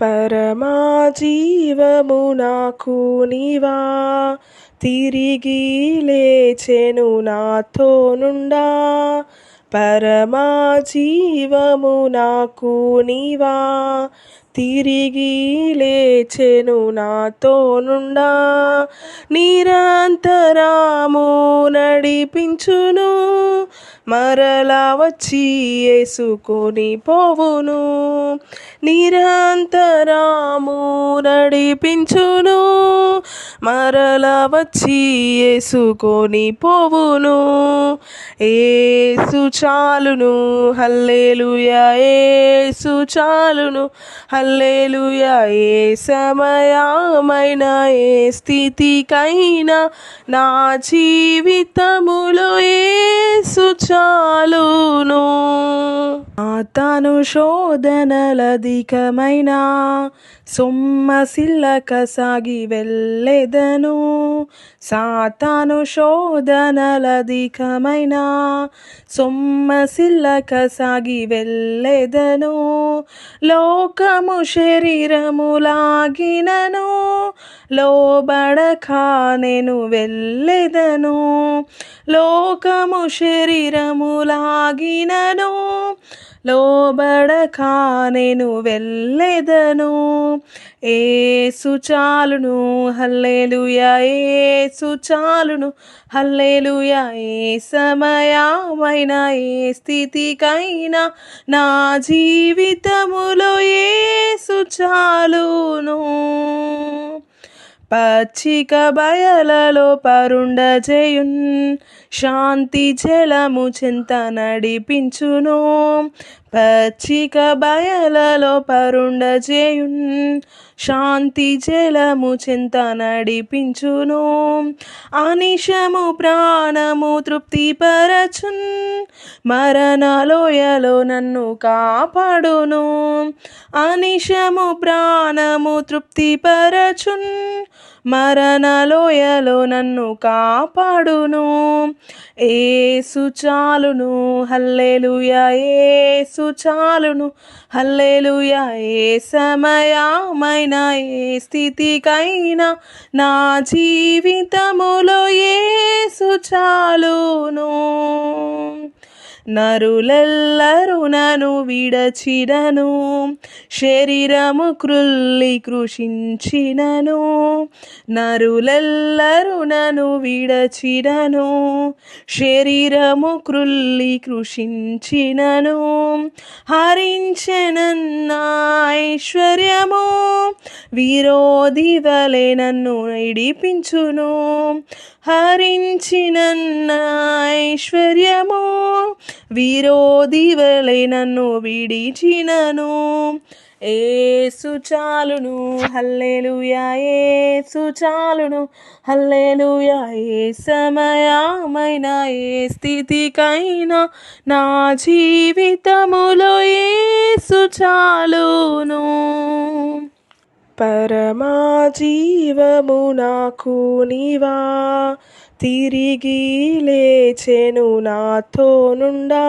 పరమా జీవము నాకు నీవా, తిరిగి లేచెను నాతో నుండా. పరమా జీవము నాకు నీవా, తిరిగి లేచెను నాతో నుండా. నిరంతరము నడిపించును, మరలా వచ్చి యేసుకొని పోవును. నిరంతరము నడిపించును, మరలా వచ్చి యేసుకొని పోవును. యేసు చాలును హల్లెలూయా, యేసు చాలును హల్లెలూయా. ఏ సమయమైన ఏ స్థితికైనా నా జీవితములో యేసు చాలును. తాను శోధనలధికమైన సొమ్మసిల్లక సాగి వెళ్ళెదను. సాతాను శోధనలధికమైన సొమ్మసిల్లక సాగి వెళ్ళెదను. లోకము శరీరములాగినను లోబడక నేను వెళ్ళెదను. లోకము శరీరములాగినను లోబడక నేను వెళ్ళెదను. యేసు చాలును హల్లెలూయా, యేసు చాలును హల్లెలూయా. ఏ సమయమైన ఏ స్థితికైనా నా జీవితములో యేసు చాలును. పచ్చిక బయలలో పరుండజేయున్, శాంతి జలము చెంత నడిపించును. పచ్చిక బయలలో పరుండజేయున్, శాంతి జలము చెంత నడిపించును. అనిశము ప్రాణము తృప్తిపరచున్, మరణలోయలో నన్ను కాపాడును. అనిశము ప్రాణము తృప్తిపరచున్, మరణలోయలో నన్ను కాపాడును. యేసు చాలును హల్లెలూయా, యేసు చాలును హల్లెలూయా. ఏ సమయమైన ఏ స్థితికైనా నా జీవితములో యేసు చాలును. నరులెల్లరూ నన్ను విడచినను, శరీరము క్రుల్లి కృషించినను. నరులెల్లరూ నన్ను విడచినను, శరీరము క్రుల్లి కృషించినను. హరించెనన్న ఐశ్వర్యము విరోధి వలె నన్ను ఇడిపించును. హరించినన్న ఐశ్వర్యము విరోధి వలె నన్ను విడిచినను. యేసు చాలును హల్లెలూయా, యేసు చాలును హల్లెలూయా. ఏ సమయమైన ఏ స్థితికైనా నా జీవితములో యేసు చాలును. పరమా జీవము నాకు నీవా, తిరిగి లేచెను నాతో నుండా.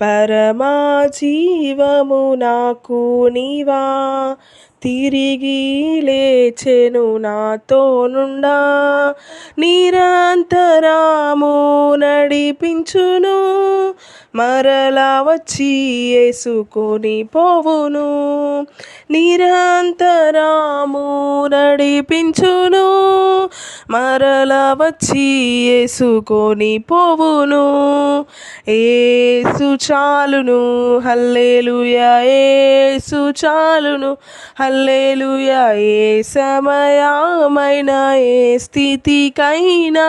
పరమా జీవము నాకు నీవా, తిరిగి లేచెను నాతో నుండా. నిరంతరము నడిపించును, మరలా వచ్చి యేసుకొని పోవును. నిరంతరము నడిపించును, మరలా వచ్చి యేసుకొని పోవును. యేసు చాలును హల్లెలూయా, యేసు చాలును హల్లెలూయా. ఏ సమయమైన ఏ స్థితికైనా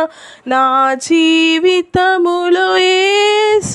నా జీవితములో యేసు